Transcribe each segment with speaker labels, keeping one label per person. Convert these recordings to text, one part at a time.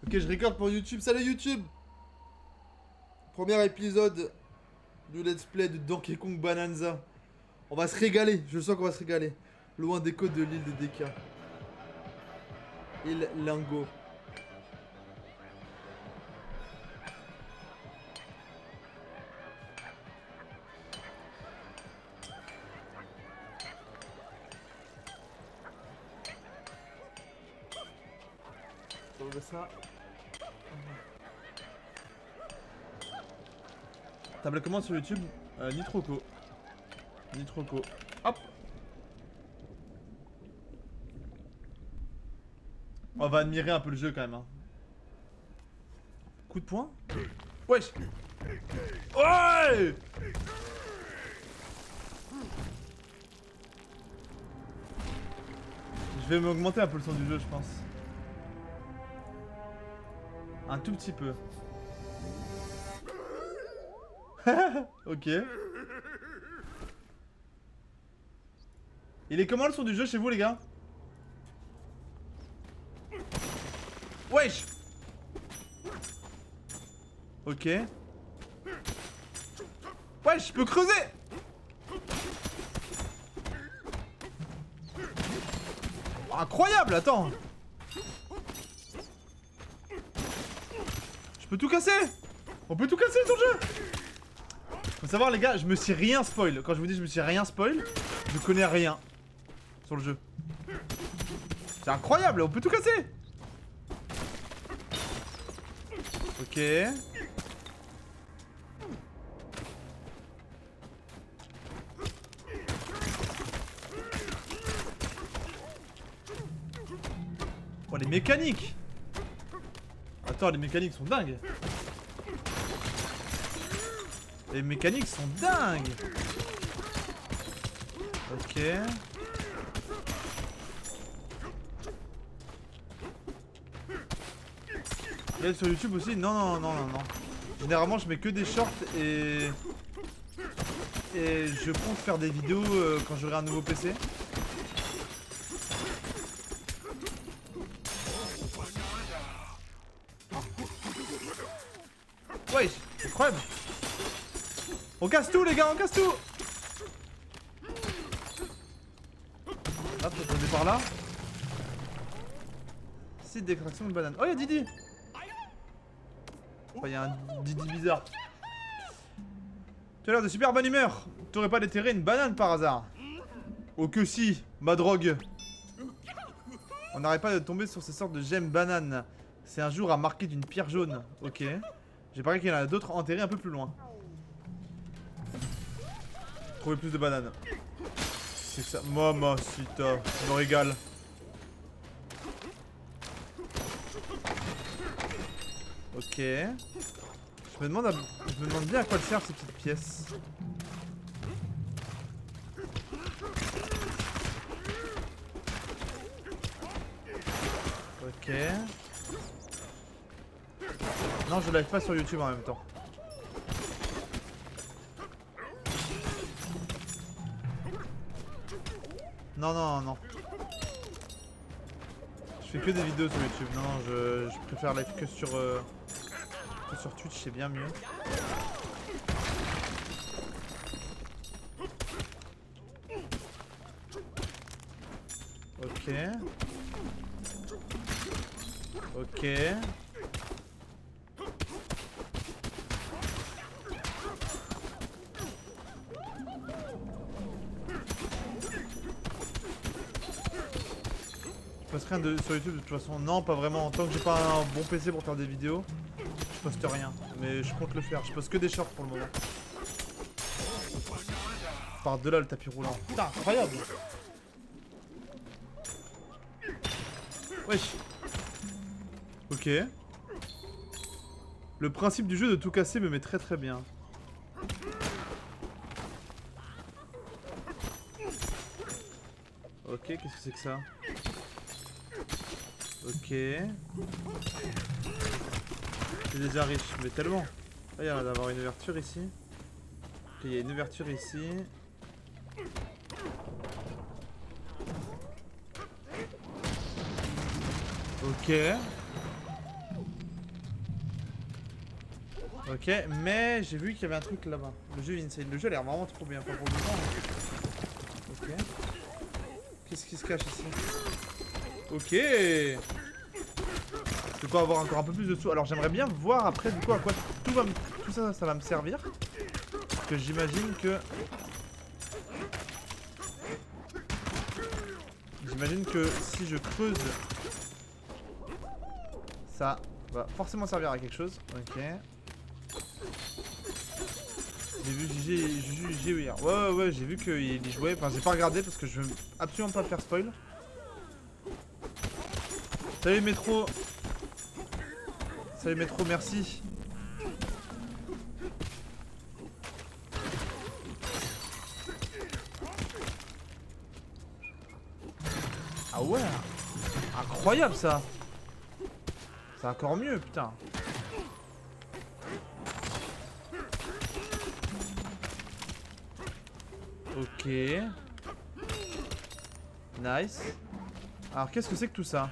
Speaker 1: Ok, je record pour YouTube. Salut YouTube! Premier épisode du let's play de Donkey Kong Bonanza. On va se régaler, je sens qu'on va se régaler. Loin des côtes de l'île de Deka. Île Lingo. On va ça. Table commande sur YouTube, Nitroco. Nitroco. Hop! On va admirer un peu le jeu quand même. Hein. Coup de poing? Wesh! Ouais! Je vais m'augmenter un peu le son du jeu, je pense. Un tout petit peu. Ok. Il est comment le son du jeu chez vous les gars? Wesh! Ok. Wesh, je peux creuser! Oh, incroyable, attends! Je peux tout casser! On peut tout casser sur le jeu! Faut savoir les gars, je me suis rien spoil. Quand je vous dis je me suis rien spoil, je connais rien sur le jeu. C'est incroyable, on peut tout casser! Ok. Oh les mécaniques! Attends, les mécaniques sont dingues! Les mécaniques sont dingues! Ok. Et sur YouTube aussi? Non, non, non, non, non. Généralement, je mets que des shorts et je compte faire des vidéos quand j'aurai un nouveau PC. Ouais, c'est incroyable. On casse tout les gars, on casse tout. Hop, on est par là. Site d'extraction de banane. Oh, y'a Didi. Oh, y'a un Didi bizarre. Tu as l'air de super bonne humeur. T'aurais pas déterré une banane par hasard? Oh que si, ma drogue. On n'arrête pas de tomber sur ces sortes de gemmes bananes. C'est un jour à marquer d'une pierre jaune. Ok. J'ai parié qu'il y en a d'autres enterrés un peu plus loin. Trouver plus de bananes. C'est ça. Mamacita. Je me régale. Ok. Je me demande bien à quoi servent ces petites pièces. Ok. Non, je live pas sur YouTube en même temps. Non, non, non. Je fais que des vidéos sur YouTube. Non, non, je préfère live que sur Twitch, c'est bien mieux. Ok. Ok. Je poste rien sur YouTube de toute façon. Non, pas vraiment. Tant que j'ai pas un bon PC pour faire des vidéos, je poste rien. Mais je compte le faire. Je poste que des shorts pour le moment. Par de là le tapis roulant. Putain, incroyable. Wesh. Ok. Le principe du jeu de tout casser me met très très bien. Ok, qu'est-ce que c'est que ça? Ok. C'est déjà riche, mais tellement. Ah, il y a d'avoir une ouverture ici. Ok, il y a une ouverture ici. Ok. Ok, mais j'ai vu qu'il y avait un truc là-bas. Le jeu Insane. Le jeu a l'air vraiment trop bien. Pas pour le moment. Ok. Qu'est-ce qui se cache ici? Ok. Je peux avoir encore un peu plus de sous. Alors j'aimerais bien voir après du coup à quoi tout ça, ça va me servir. Parce que j'imagine que... J'imagine que si je creuse... Ça va forcément servir à quelque chose. Ok. J'ai vu Juju hier. Ouais, j'ai vu qu'il y jouait. Enfin, j'ai pas regardé parce que je veux absolument pas faire spoil. Salut Métro. Salut Métro, merci. Ah ouais. Incroyable ça. C'est encore mieux, putain. Ok. Nice. Alors qu'est-ce que c'est que tout ça?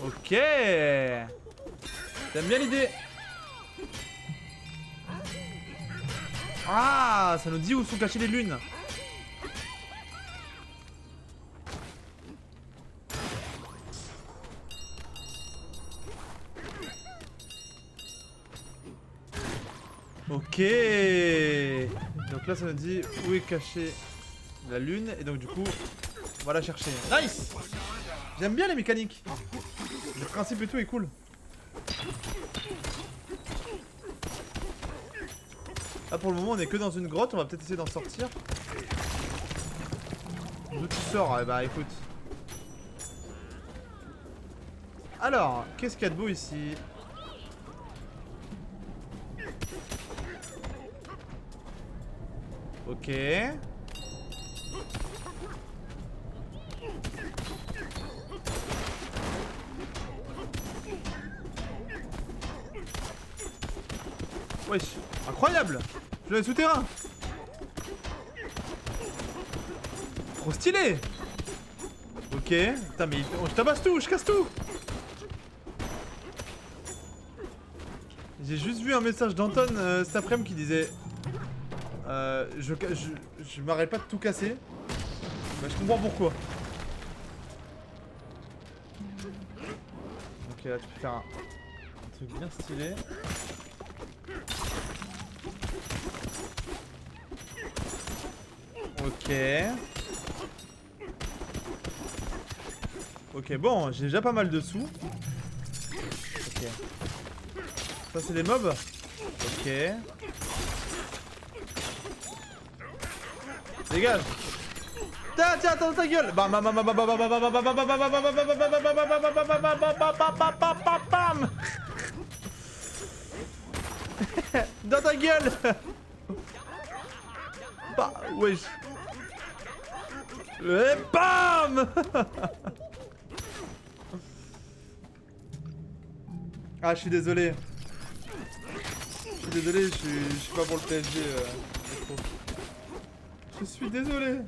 Speaker 1: Ok. J'aime bien l'idée. Ah, ça nous dit où sont cachées les lunes. Ok. Donc là ça nous dit où est cachée la lune. Et donc du coup on va la chercher. Nice. J'aime bien les mécaniques. Le principe et tout est cool. Là pour le moment on est que dans une grotte. On va peut-être essayer d'en sortir. D'où tu sors? Bah écoute. Alors qu'est-ce qu'il y a de beau ici? Ok. Wesh, incroyable. Je vais souterrain. Trop stylé. Ok. Putain mais je tabasse tout, je casse tout. J'ai juste vu un message d'Anton cet après-midi qui disait je m'arrête pas de tout casser. Bah, je comprends pourquoi. Ok, là tu peux faire un truc bien stylé. Ok. Ok, bon, j'ai déjà pas mal de sous. Ok. Ça c'est des mobs. Ok. Dégage. Tiens, attends ta gueule. Bam. Dans ta gueule. Bah, wesh. Et bam. Ah, je suis désolé. Je suis pas pour le PSG. Je suis désolé.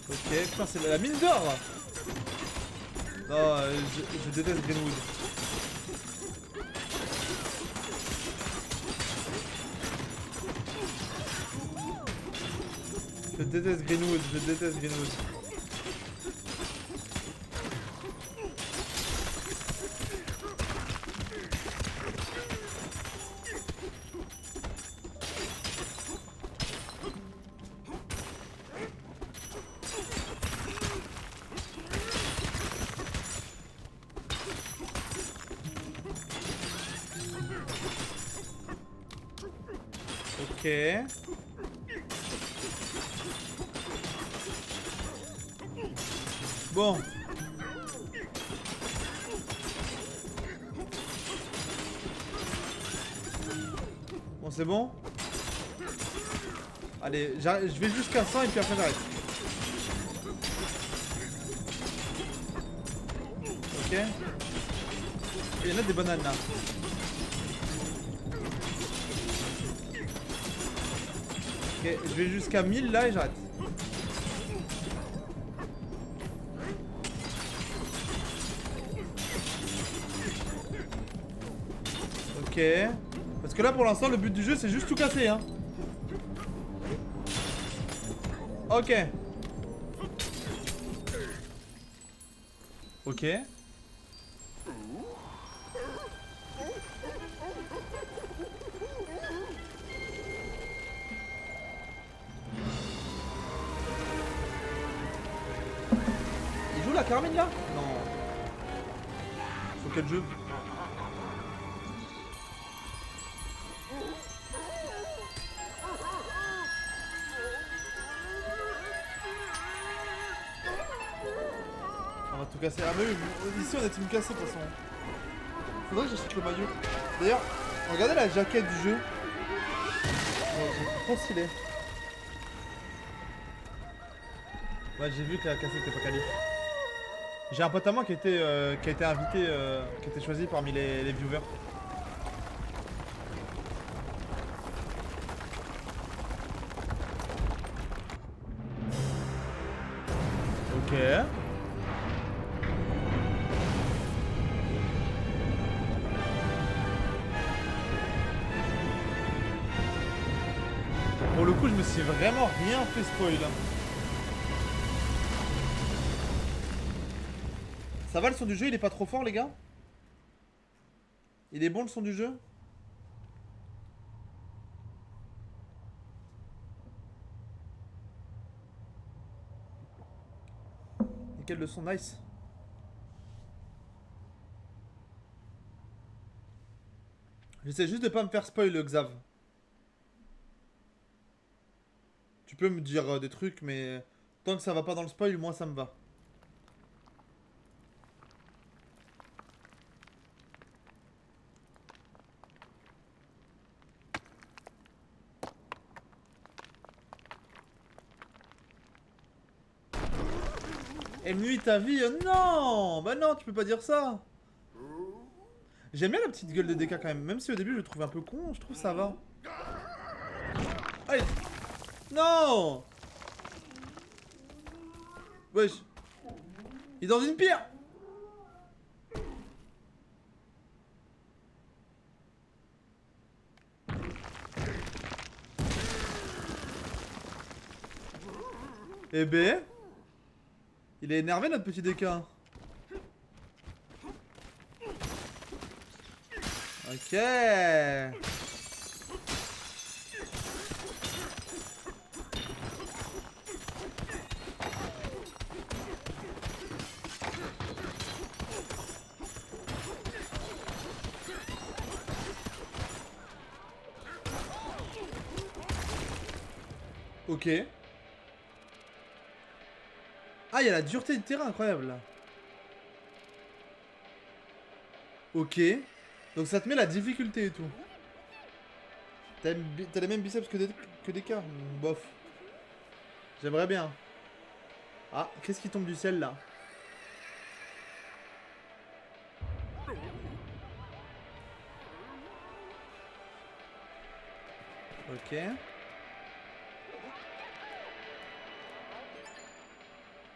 Speaker 1: Ok, putain, c'est la mine d'or. Non, je déteste Greenwood. Je déteste Greenwood. Ok. Bon. Bon, c'est bon. Allez, je vais jusqu'à 100 et puis après j'arrête. Ok. Il y en a des bananes là. Ok, je vais jusqu'à 1000 là et j'arrête. Ok. Parce que là pour l'instant le but du jeu c'est juste tout casser hein. Ok. Ok. Il joue la Carmine là? Non. Sur quel jeu? On va tout casser. Ah bah oui, ici on a tout cassé de toute façon. Faudrait que j'achète le maillot. D'ailleurs, regardez la jaquette du jeu. C'est trop stylé. Ouais, j'ai vu que la cassette était pas quali. J'ai un pote à moi qui a été invité, qui a été choisi parmi les viewers. Ok. Pour le coup, je me suis vraiment rien fait spoil. Ça va le son du jeu, il est pas trop fort les gars? Il est bon le son du jeu? Nickel le son, nice. J'essaie juste de pas me faire spoil Xav. Tu peux me dire des trucs mais tant que ça va pas dans le spoil, moi ça me va. Elle nuit ta vie? Non! Bah non, tu peux pas dire ça! J'aime bien la petite gueule de DK quand même si au début je le trouve un peu con, je trouve ça va. Allez! Non! Wesh! Il est dans une pierre! Eh ben... Il est énervé notre petit DK. Ok. Ok. Ah, il y a la dureté du terrain incroyable là. Ok. Donc ça te met la difficulté et tout. T'as les mêmes biceps que des cas. Bof. J'aimerais bien. Ah, qu'est-ce qui tombe du ciel là? Ok.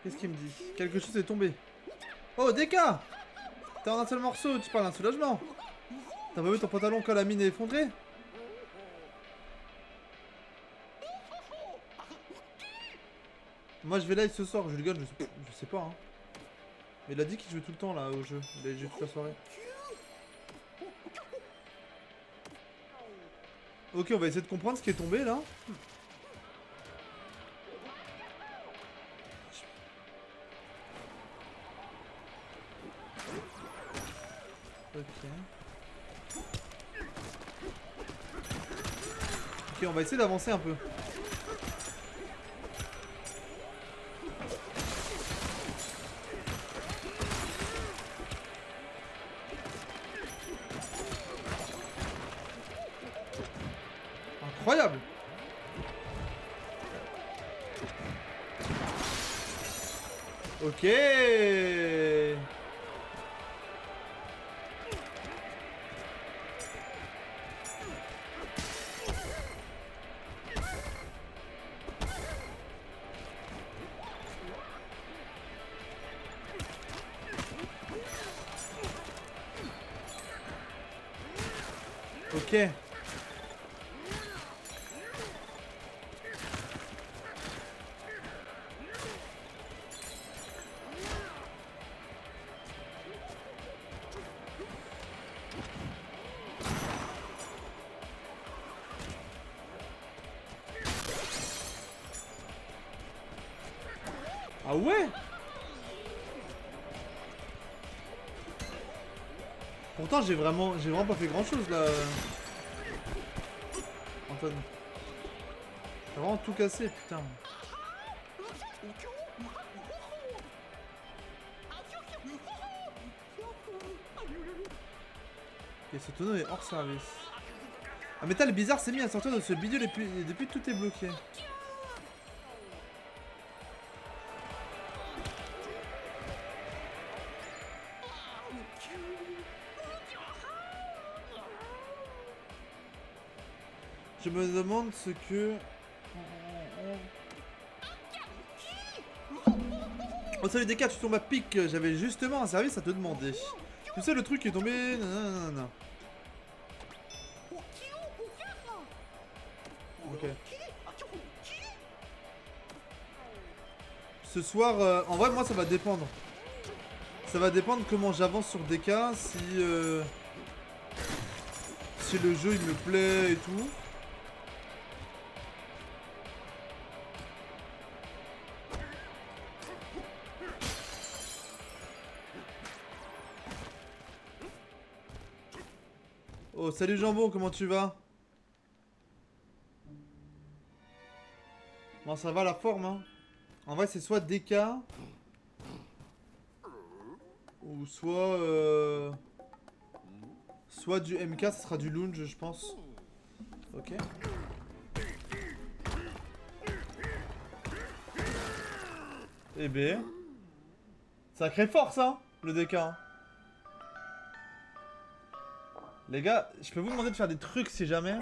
Speaker 1: Qu'est-ce qu'il me dit? Quelque chose est tombé. Oh, DK! T'as un seul morceau, tu parles d'un soulagement. T'as pas vu ton pantalon quand la mine est effondrée? Moi je vais live ce soir, je rigole, je sais pas hein. Mais il a dit qu'il jouait tout le temps là au jeu, il a joué toute la soirée. Ok, on va essayer de comprendre ce qui est tombé là. Ok. Ok, on va essayer d'avancer un peu. Incroyable! Ok! Ok. Ah ouais? Pourtant j'ai vraiment pas fait grand chose là. Antoine. T'as vraiment tout cassé, putain. Ok, ce tonneau est hors service. Un métal bizarre s'est mis à sortir de ce bidule depuis tout est bloqué. Je me demande ce que... Oh salut Deka, tu tombes à pic, j'avais justement un service à te demander. Tu sais le truc qui est tombé... Nanana. Ok. Ce soir, en vrai moi ça va dépendre. Ça va dépendre comment j'avance sur Deka, si le jeu il me plaît et tout. Oh salut Jambon, comment tu vas? Bon ça va la forme hein. En vrai c'est soit DK ou soit soit du MK, ça sera du lounge je pense. Ok. Eh ben sacrée force hein, le DK hein. Les gars, je peux vous demander de faire des trucs si jamais.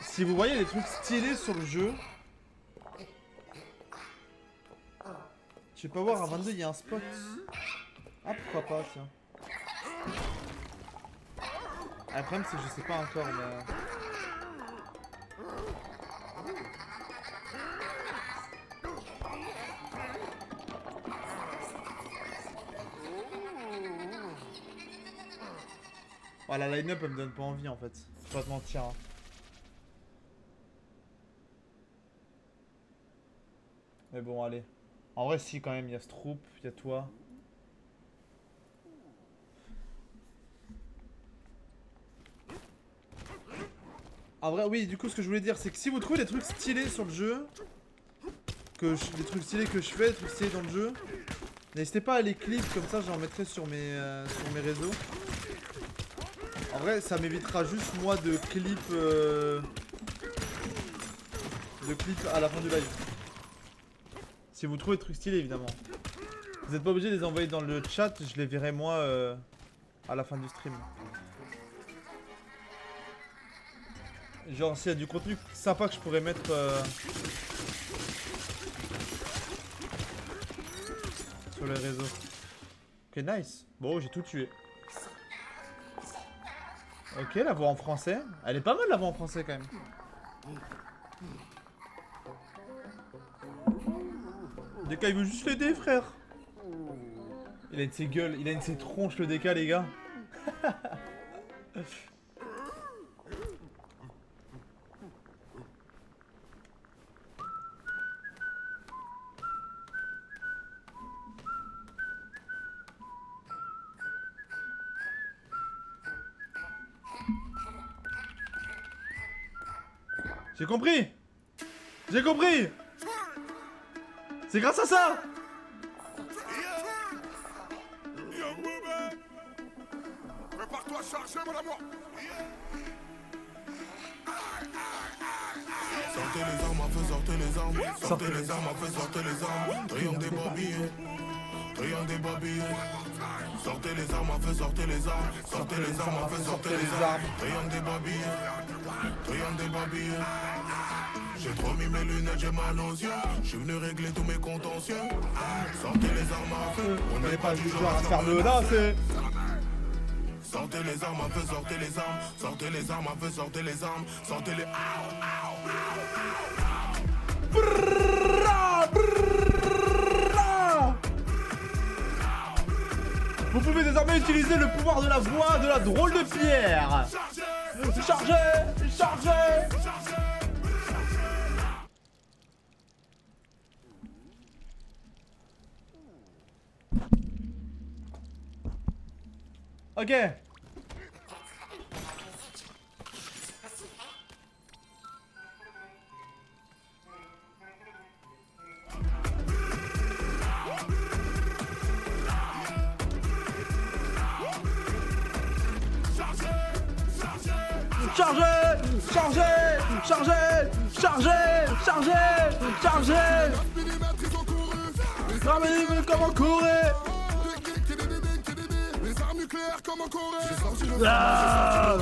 Speaker 1: Si vous voyez des trucs stylés sur le jeu. Je vais pas voir, à 22 il y a un spot. Ah pourquoi pas tiens. Le problème c'est que je sais pas encore mais... Oh, la line-up elle me donne pas envie en fait. Faut pas te mentir hein. Mais bon allez. En vrai si quand même, il y a Stroop, il y a toi. En vrai oui, du coup ce que je voulais dire c'est que si vous trouvez des trucs stylés sur le jeu, des trucs stylés que je fais, des trucs stylés dans le jeu, n'hésitez pas à les clips, comme ça j'en mettrai sur mes réseaux. En vrai ça m'évitera juste moi de clips à la fin du live. Si vous trouvez des trucs stylés évidemment. Vous n'êtes pas obligé de les envoyer dans le chat, je les verrai moi à la fin du stream. Genre s'il y a du contenu sympa que je pourrais mettre sur les réseaux. Ok nice. Bon j'ai tout tué. Ok la voix en français. Elle est pas mal la voix en français quand même. DK il veut juste l'aider frère. Il a une de ses gueules, il a une de ses tronches le DK les gars. J'ai compris. J'ai compris. C'est grâce à ça.
Speaker 2: Prépare-toi à charger mon amour. Sortez les armes à feu, sortez les armes. Sortez les armes à feu, sortez les armes. Triomphe des babillés. Triomphe des babillés. Sortez les armes à feu, sortez les armes. Sortez les armes à feu, sortez les armes. Triomphe des babillés. Triomphe des babillés. J'ai trop mis mes lunettes, j'ai mal aux yeux. Je suis venu régler tous mes contentieux. Sortez les armes à feu.
Speaker 1: On n'est pas du genre à se faire menacer.
Speaker 2: Sortez les armes à feu, sortez les armes. Sortez les armes à feu, sortez les armes. Sortez les...
Speaker 1: Vous pouvez désormais utiliser le pouvoir de la voix de la drôle de pierre. Chargez! Chargez! Ok. Chargez! Chargez! Chargez! Chargez! Chargez! Chargez! Non mais comment courir? Ah!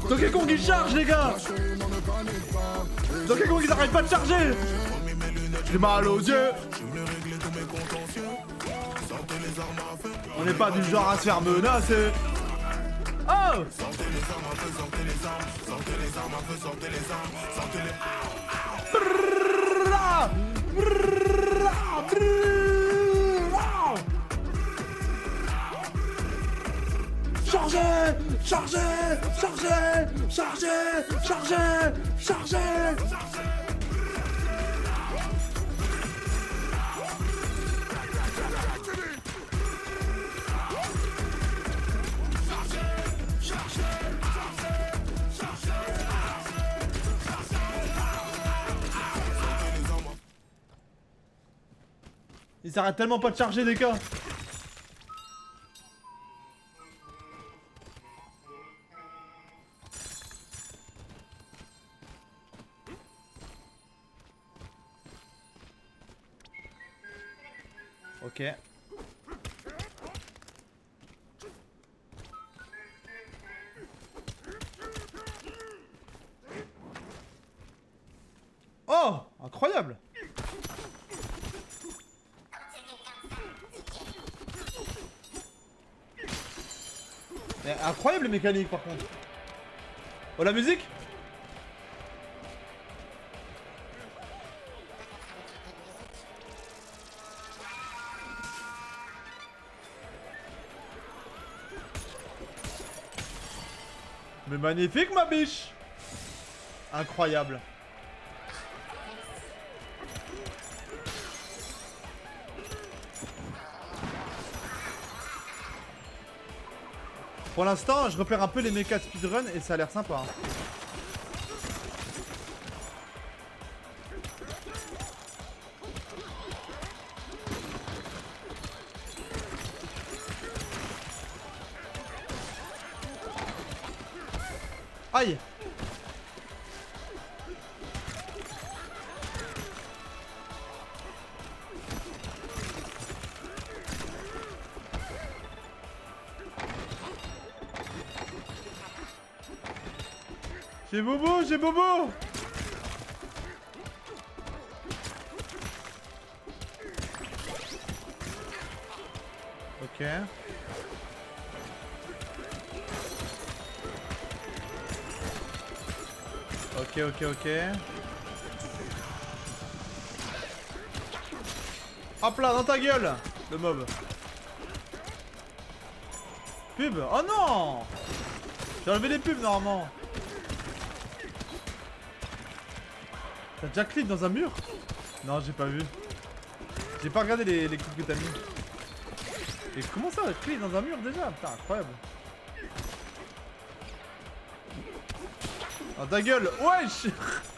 Speaker 1: Donkey Kong il charge les gars! Donkey Kong ils arrêtent pas de charger! J'ai mal aux yeux! On n'est pas du genre à se faire menacer! Oh! Sortez les armes à feu, sortez les armes. Sortez les armes à feu, sortez les armes. Sortez les... Chargez! Chargez! Chargez! Chargez! Chargez! Chargez! Ils s'arrêtent tellement pas de charger les gars. Ok. Oh, incroyable. Incroyable les mécaniques par contre. Oh la musique. Mais magnifique ma biche. Incroyable. Pour l'instant, je repère un peu les mechas de speedrun et ça a l'air sympa. Hein. Aïe! J'ai bobo, j'ai bobo. Ok. Ok, ok, ok. Hop là, dans ta gueule, le mob. Pub. Oh non! J'ai enlevé les pubs normalement. T'as déjà clip dans un mur? Non, j'ai pas vu. J'ai pas regardé les clips que t'as mis. Et comment ça, clip dans un mur déjà? Putain, incroyable. Oh ta gueule! Wesh!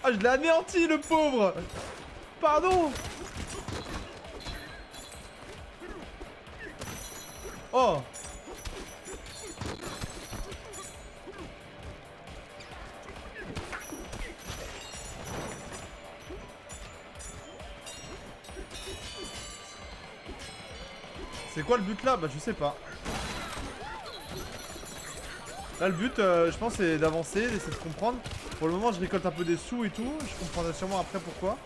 Speaker 1: Ah, je l'ai anéanti le pauvre! Pardon! Oh! C'est quoi le but là? Bah je sais pas. Là le but je pense c'est d'avancer, d'essayer de comprendre. Pour le moment je récolte un peu des sous et tout. Je comprendrai sûrement après pourquoi.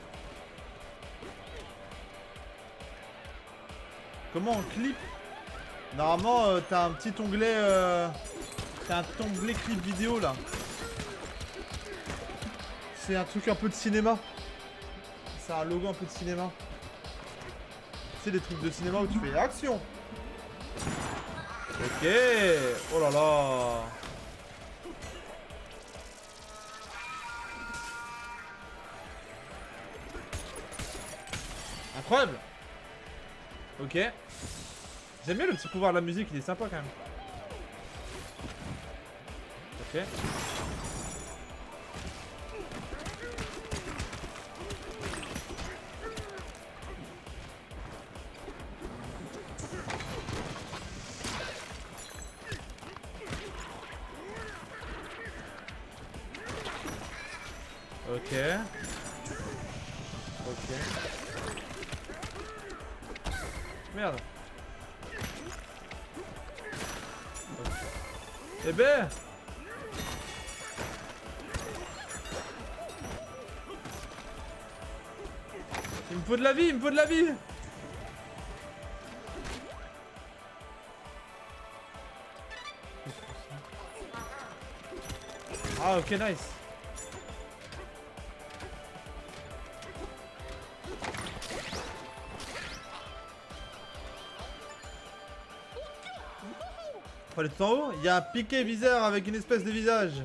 Speaker 1: Comment on clip Normalement, t'as un petit onglet... T'as un petit onglet clip vidéo, là. C'est un truc un peu de cinéma. C'est un logo un peu de cinéma. C'est des trucs de cinéma où tu fais action. Ok. Oh là là. Incroyable. Ok. J'aime bien le petit pouvoir de la musique, il est sympa quand même. Ok. Ok. Ok. Merde. Okay. Eh ben. Il me faut de la vie, il me faut de la vie. Ah ok, nice. Faut aller tout en haut. Il y a un piqué bizarre avec une espèce de visage.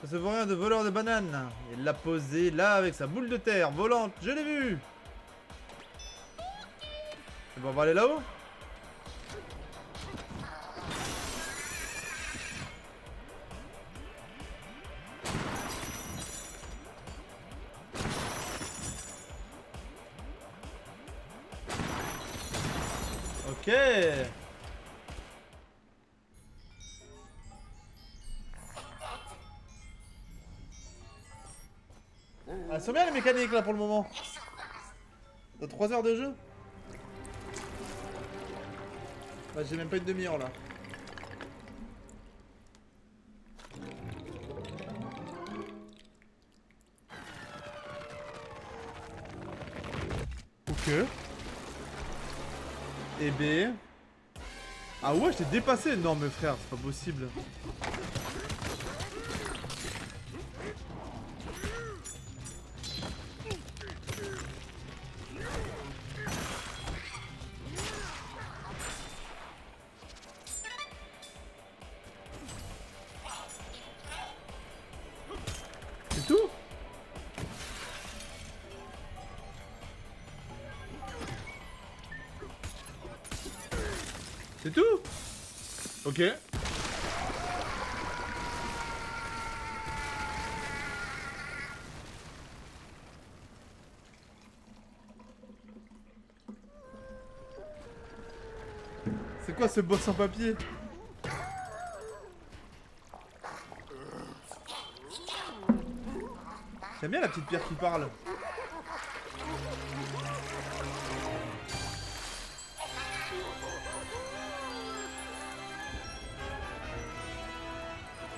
Speaker 1: Ça se voit rien de voleur de bananes. Il l'a posé là avec sa boule de terre volante. Je l'ai vu. C'est bon, on va aller là-haut. Ok. Elles sont bien les mécaniques là pour le moment. Dans 3 heures de jeu. Bah j'ai même pas une demi-heure là. Ok. Et B. Ah ouais, je t'ai dépassé. Non mais frère, c'est pas possible. C'est tout? C'est tout? Ok. C'est quoi ce boss en papier? J'aime bien la petite pierre qui parle.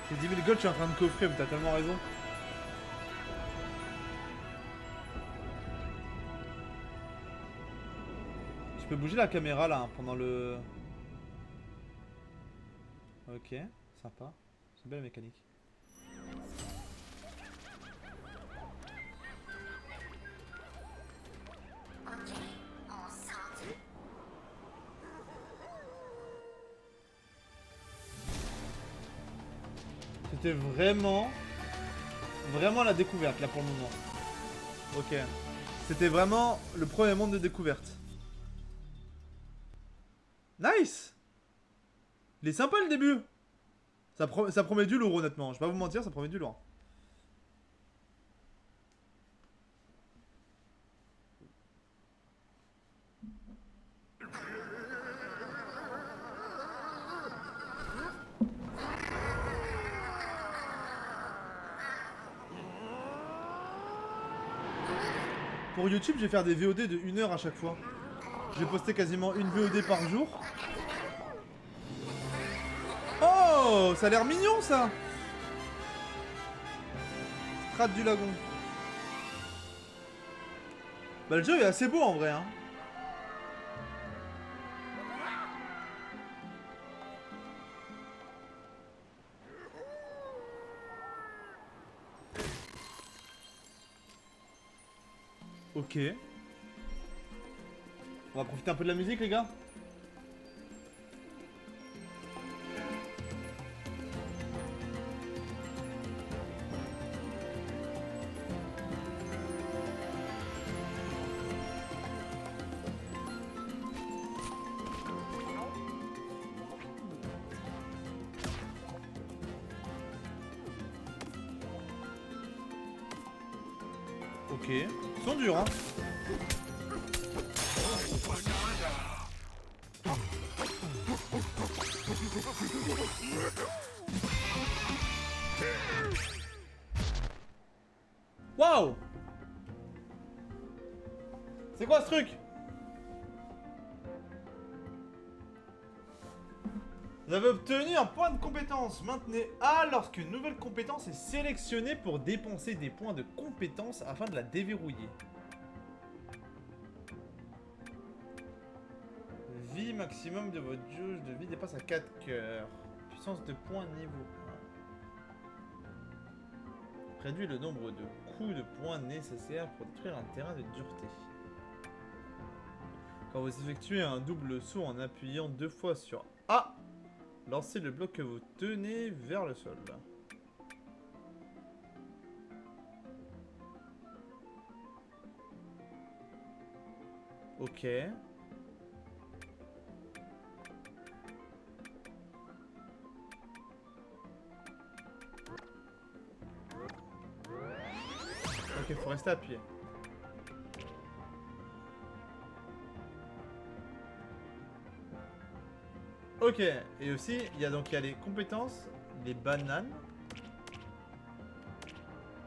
Speaker 1: C'est 10 000 gold, je suis en train de coffrer, mais t'as tellement raison. Je peux bouger la caméra là hein, pendant le... Ok, sympa. C'est une belle mécanique. C'était vraiment la découverte là pour le moment. Ok. C'était vraiment le premier monde de découverte. Nice. Il est sympa le début. Ça promet du lourd honnêtement. Je vais pas vous mentir, ça promet du lourd. Pour YouTube, je vais faire des VOD de 1 heure à chaque fois. Je vais poster quasiment une VOD par jour. Oh, ça a l'air mignon ça. Strat du lagon. Bah le jeu est assez beau en vrai hein. Ok. On va profiter un peu de la musique, les gars. Ok. Ils sont durs, hein. Waouh! C'est quoi ce truc? Vous avez obtenu un point de compétence. Maintenez A lorsque une nouvelle compétence est sélectionnée pour dépenser des points de compétence afin de la déverrouiller. Vie maximum de votre jauge de vie dépasse à 4 cœurs. Puissance de points niveau 1. Réduit le nombre de coups de points nécessaires pour détruire un terrain de dureté. Quand vous effectuez un double saut en appuyant 2 fois sur A, lancez le bloc que vous tenez vers le sol. Ok. Ok, faut rester appuyé. Ok, et aussi, il y a les compétences, les bananes.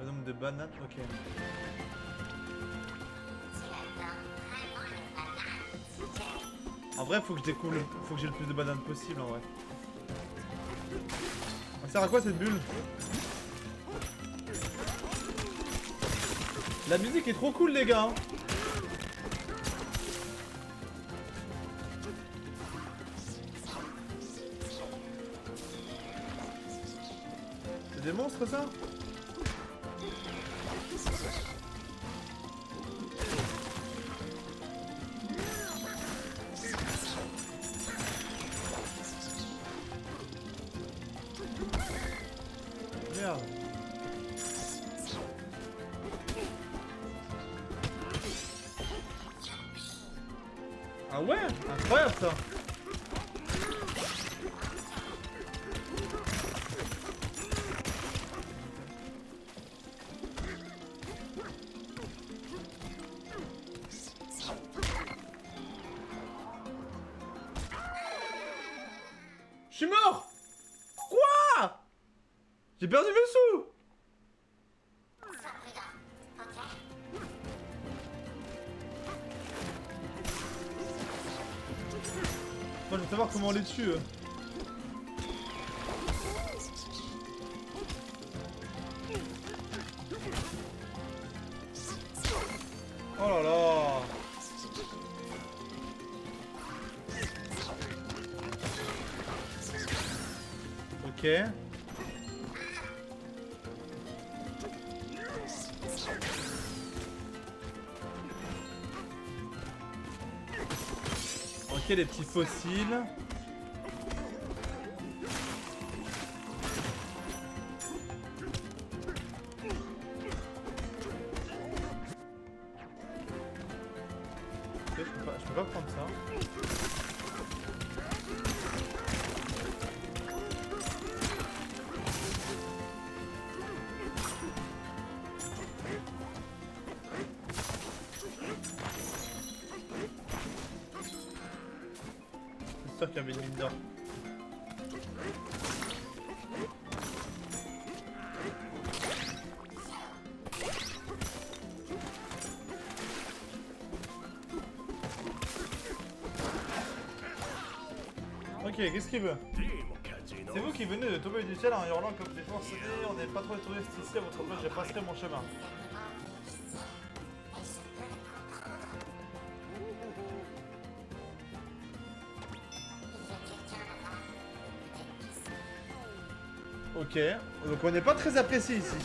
Speaker 1: Le nombre de bananes, ok. En vrai, faut que je découvre, faut que j'ai le plus de bananes possible en vrai. Ça sert à quoi cette bulle? La musique est trop cool les gars. C'est des monstres ça? Merde. Ah ouais, incroyable ça. Je suis mort. Quoi? J'ai perdu mes sous. Moi je veux savoir comment on les tue. Oh là là. Ok. Ok, les petits fossiles. Ok, je peux pas prendre ça. C'est sûr qu'il y avait une mine d'or. Ok, qu'est-ce qu'il veut? C'est vous qui venez de tomber du ciel en hurlant comme des forcenés. On n'est pas trop de touristes ici, à votre place, je passerai mon chemin. Ok, donc on n'est pas très apprécié ici.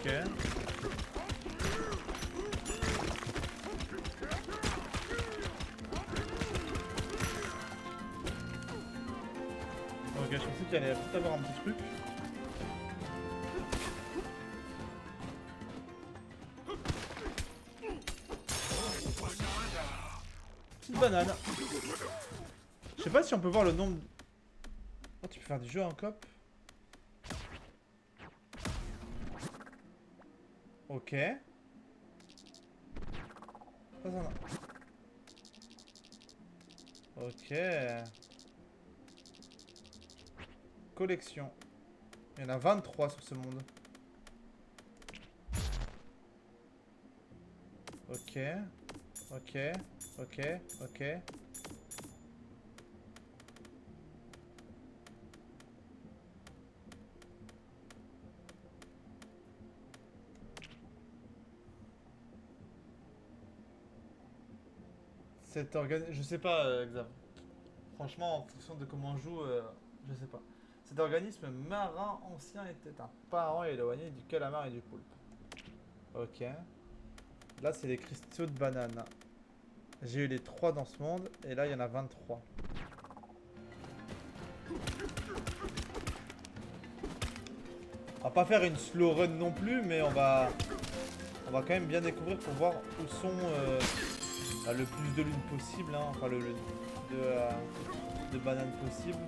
Speaker 1: Ok. Ok, je pensais qu'il allait peut-être avoir un petit truc. Petite banane. Je sais pas si on peut voir le nombre... Oh, tu peux faire des jeux en coop. Ok. Ça, ça, ok. Collection. Il y en a 23 sur ce monde. Ok. Ok. Ok. Ok. Cet organe... Je sais pas, Xav. Franchement, en fonction de comment on joue, je sais pas. Cet organisme marin ancien était un parent éloigné du calamar et du poulpe. Ok. Là, c'est les cristaux de banane. J'ai eu les 3 dans ce monde, et là, il y en a 23. On va pas faire une slow run non plus, mais on va quand même bien découvrir pour voir où sont le plus de lunes possible, hein, enfin de bananes possible.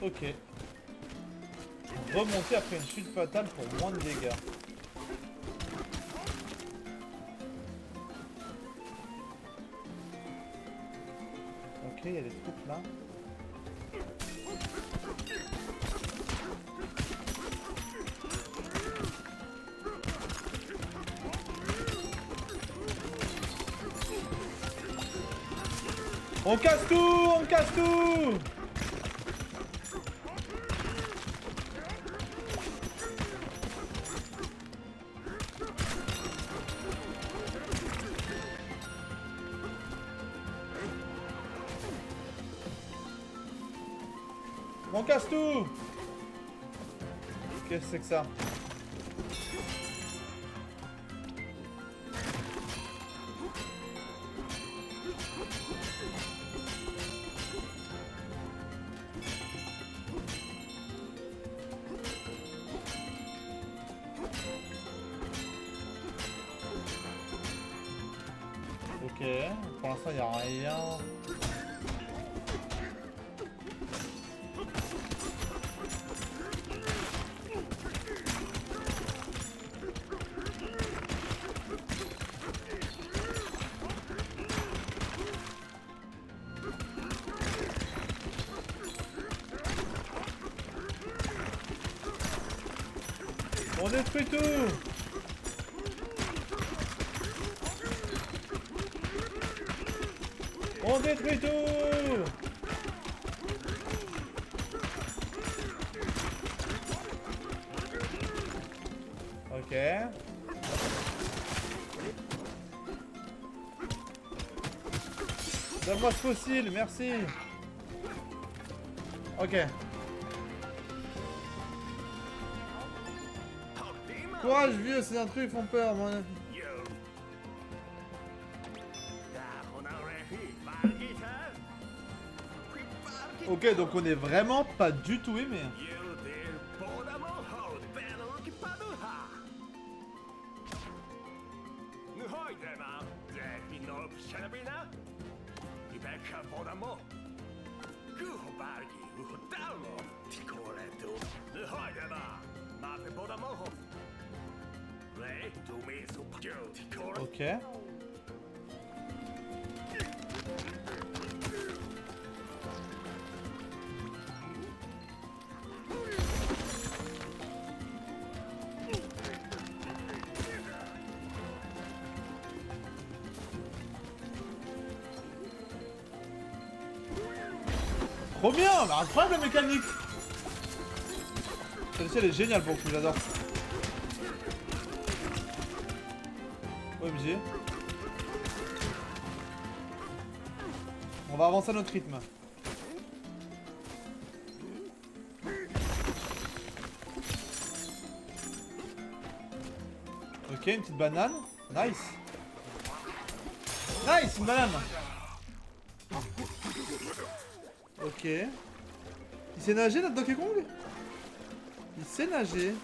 Speaker 1: Ok. Remonter après une chute fatale pour moins de dégâts. Ok, il y a des trucs là. On casse tout! On casse tout! On casse tout! Qu'est-ce que c'est que ça? Ok, pour l'instant il n'y a rien. On détruit tout! On détruit tout! Ok. Donne-moi ce fossile, merci! Ok. Courage vieux, ces intrus font peur, mon avis. Ok, donc on est vraiment pas du tout aimé. Ok. Trop bien, mais incroyable la mécanique. Celle-ci elle est géniale pour le coup, j'adore. OMG. On va avancer à notre rythme. Ok, une petite banane. Nice. Nice, une banane. Ok. Il sait nager notre Donkey Kong? Il sait nager.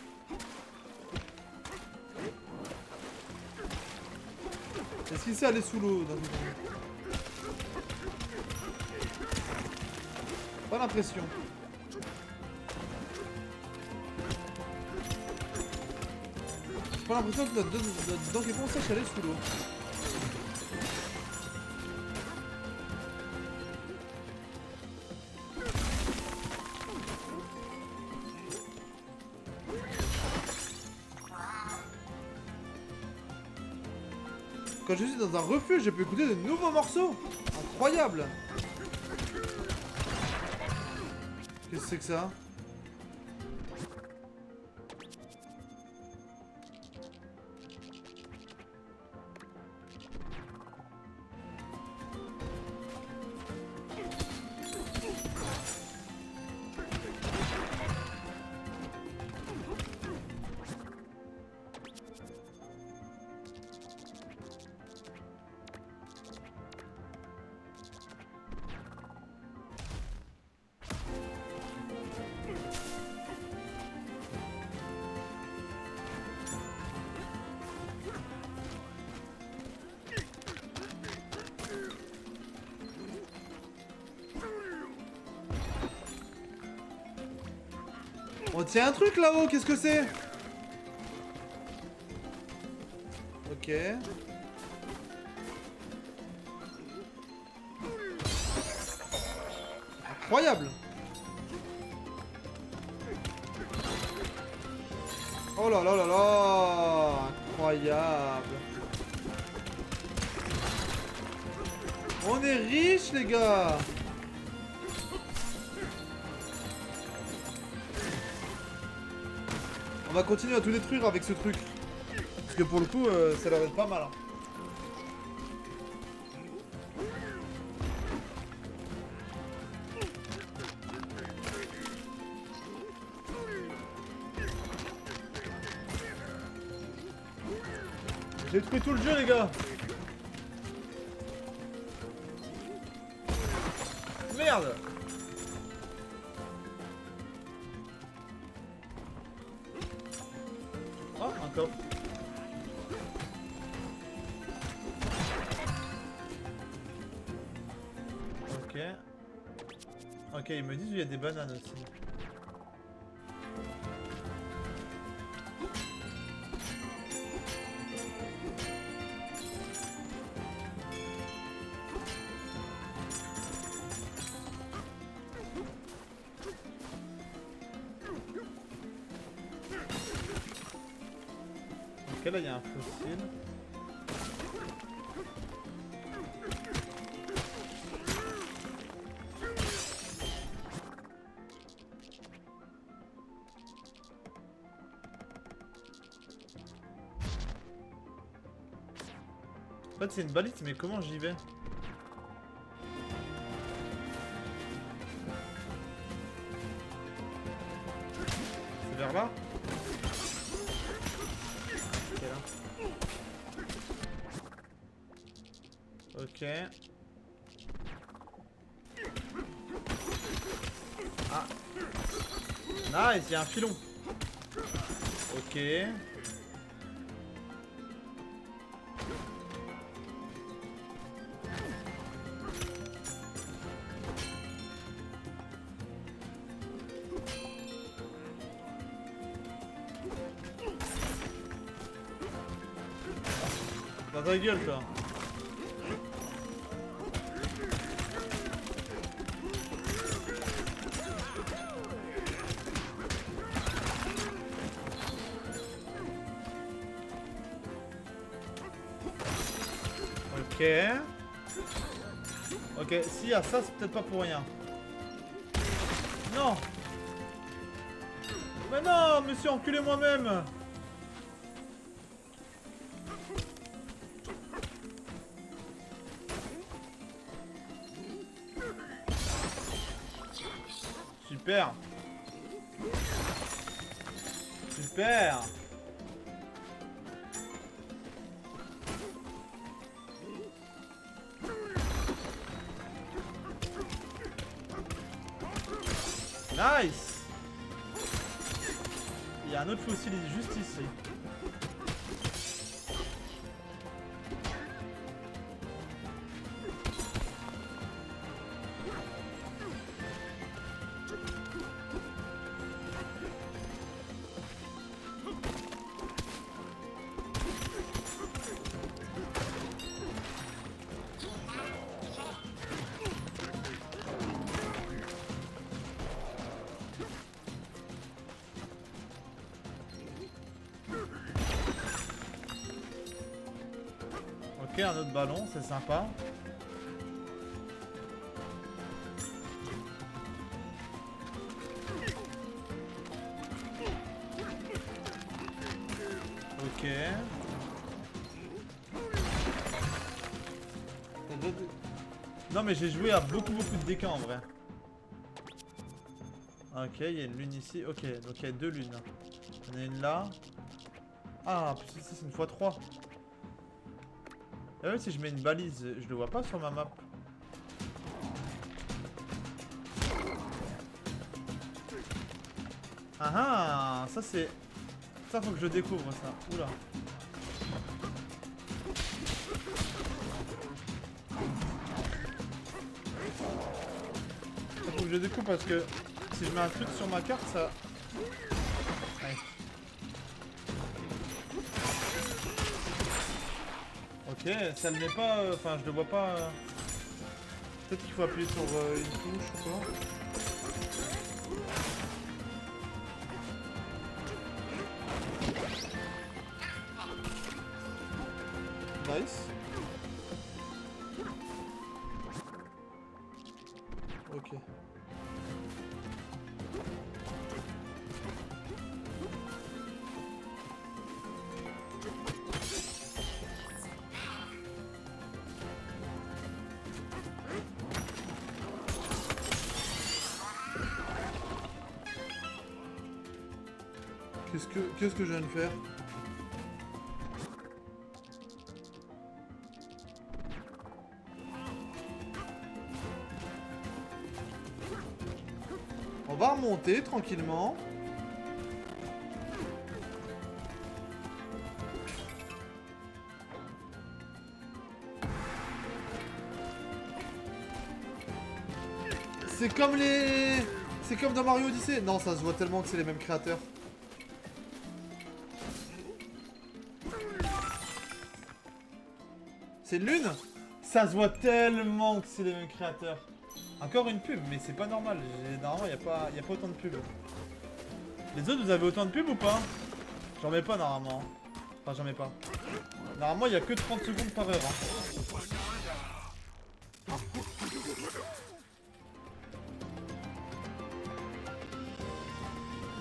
Speaker 1: Est-ce qu'il sait aller sous l'eau Donkey Kong? Pas l'impression. J'ai pas l'impression que notre Donkey Kong sache aller sous l'eau. Quand je suis dans un refuge, je peux écouter de nouveaux morceaux. Incroyable. Qu'est-ce que c'est que ça? On tient un truc là-haut, qu'est-ce que c'est? Ok. Incroyable. Oh là là là là. Incroyable. On est riches les gars. On va continuer à tout détruire avec ce truc. Parce que pour le coup, ça leur aide pas mal. Hein. J'ai détruit tout le jeu les gars. Merde. Oh, un coffre. Ok. Ok, ils me disent qu'il y a des bananes aussi. Ok, là il y a un fossile. En fait c'est une balise mais comment j'y vais? C'est vers là? Ok. Ah. Nice, il y a un filon. Ok. Dans ta gueule, toi. Ok. Ok, s'il y a ça, c'est peut-être pas pour rien. Non. Mais non, me suis enculé moi-même. Super. Super. Nice. Il y a un autre fossile juste ici. Ok, un autre ballon, c'est sympa. Ok. Non mais j'ai joué à beaucoup de DK en vrai. Ok, il y a une lune ici. Ok, donc il y a 2 lunes. Il y en a une là. Ah, plus ici c'est une x3. Ah ouais, si je mets une balise, je le vois pas sur ma map. Ah ah, ça c'est... Ça faut que je découvre ça. Oula. Ça faut que je découvre parce que si je mets un truc sur ma carte, ça... Ouais. Ok, ça le met pas... Enfin, je le vois pas... Peut-être qu'il faut appuyer sur une touche ou quoi. Nice. Ok. Qu'est-ce que je viens de faire? On va remonter tranquillement. C'est comme les... C'est comme dans Mario Odyssey. Non, ça se voit tellement que c'est les mêmes créateurs. C'est une lune? Ça se voit tellement que c'est les mêmes créateurs. Encore une pub, mais c'est pas normal. Normalement, il n'y a pas autant de pubs. Les autres, vous avez autant de pubs ou pas? J'en mets pas normalement. Enfin, j'en mets pas. Normalement, il n'y a que 30 secondes par heure.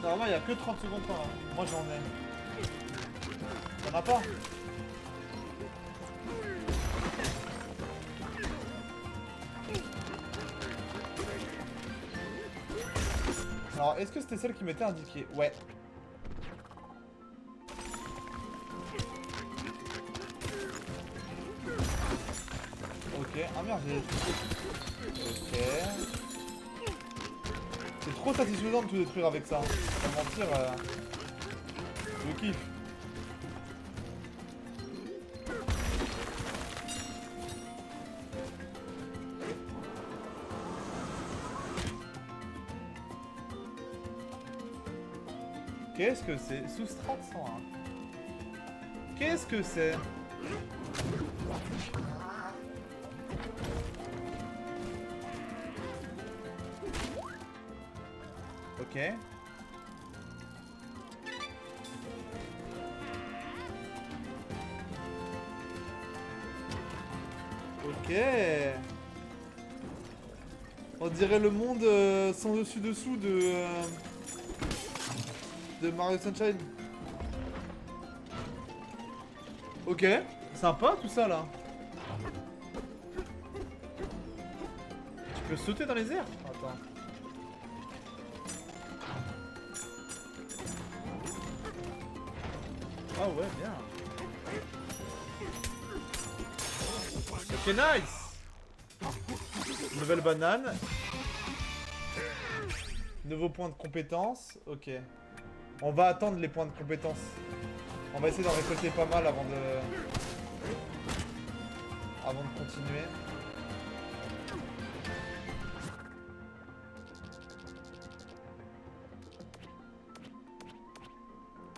Speaker 1: Normalement, il n'y a que 30 secondes par heure. Moi, j'en ai. T'en as pas? Alors, est-ce que c'était celle qui m'était indiquée? Ouais. Ok. Ah merde, j'ai... Ok. C'est trop satisfaisant de tout détruire avec ça. Sans mentir, je kiffe. Qu'est-ce que c'est? Soustrate 101. Qu'est-ce que c'est? Ok. Ok. On dirait le monde sans dessus-dessous de Mario Sunshine. Ok, sympa tout ça là. Tu peux sauter dans les airs? Attends. Ah ouais, bien. Ok, nice. Nouvelle banane. Nouveau point de compétence. Ok. On va attendre les points de compétence. On va essayer d'en récolter pas mal avant de continuer.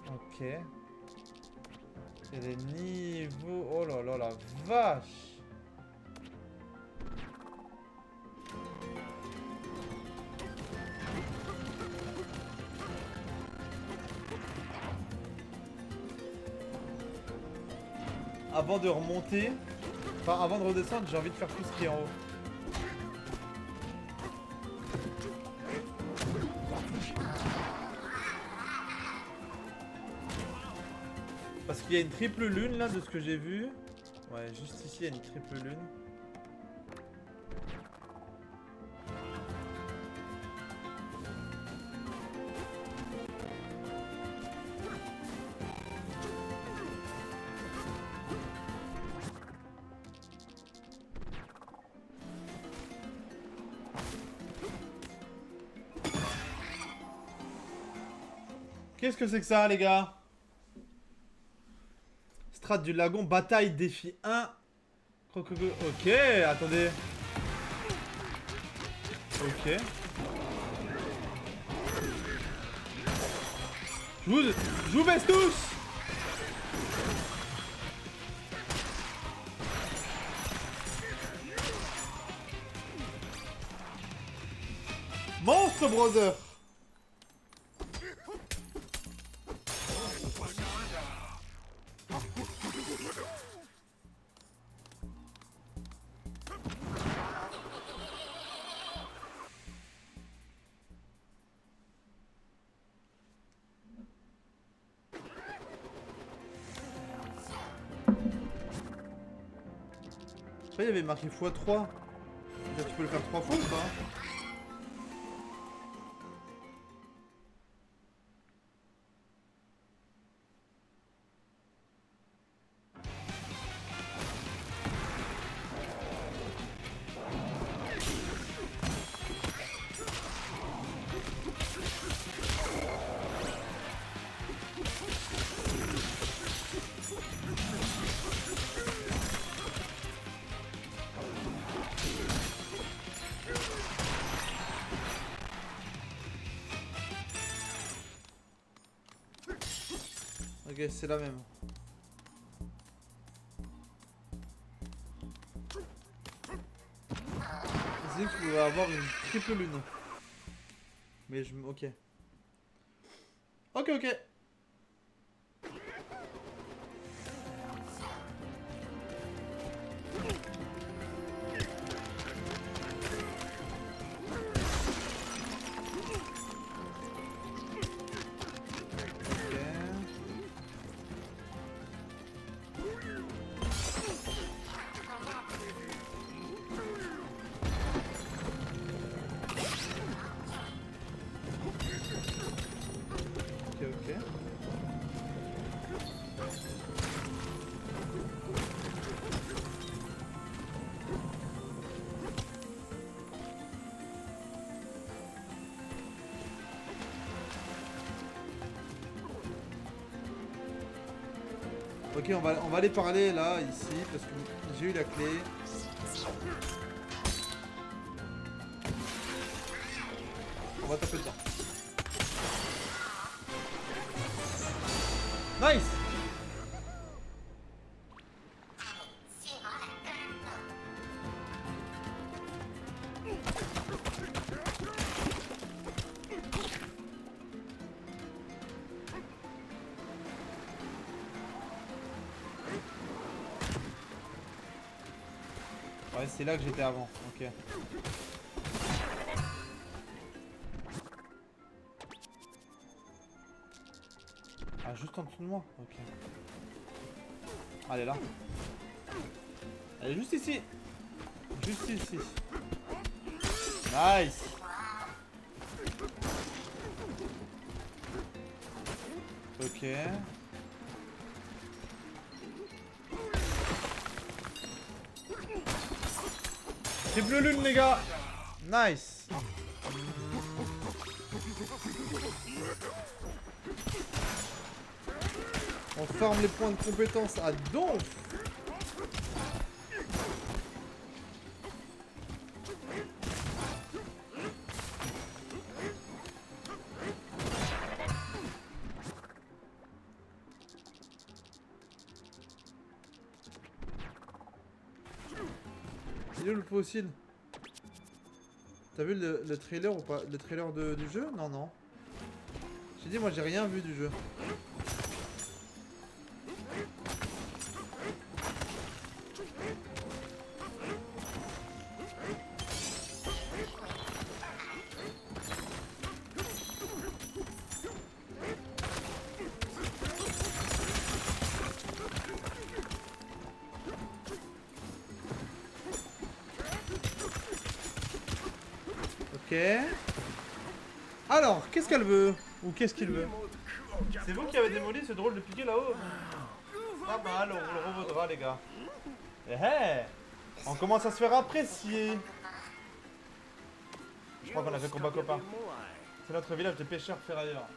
Speaker 1: Ok. Et les niveaux... Oh là là la vache. Avant de remonter, enfin avant de redescendre, j'ai envie de faire tout ce qui est en haut. Parce qu'il y a une triple lune là de ce que j'ai vu. Ouais, juste ici il y a une triple lune. Qu'est-ce que c'est que ça, les gars? Strat du lagon, bataille, défi 1. Crocogo. Ok, attendez. Ok. Je vous baisse tous. Monstre, brother. Il y avait marqué x3. Tu peux le faire 3 fois ou pas? Ok, c'est la même. C'est que tu vas avoir une triple lune. Mais je... Ok. Ok, ok. Ok, on va aller parler là, ici, parce que j'ai eu la clé. On va taper dedans. Nice! Ouais, c'est là que j'étais avant, ok. juste en dessous de moi. Ok. Elle est là. Elle est juste ici. Juste ici. Nice. Ok. Triple lune les gars. Nice. On forme les points de compétence à donf. Il est où le fossile? T'as vu le trailer ou pas? Le trailer du jeu? Non, non. J'ai dit, moi j'ai rien vu du jeu. Ok. Alors, qu'est-ce qu'elle veut? Ou qu'est-ce qu'il veut? C'est vous qui avez démoli ce drôle de piquet là-haut? Pas mal, on le revaudra les gars. Eh hey, on commence à se faire apprécier. Je crois qu'on a fait combat copain. C'est notre village de pêcheurs ferrailleurs.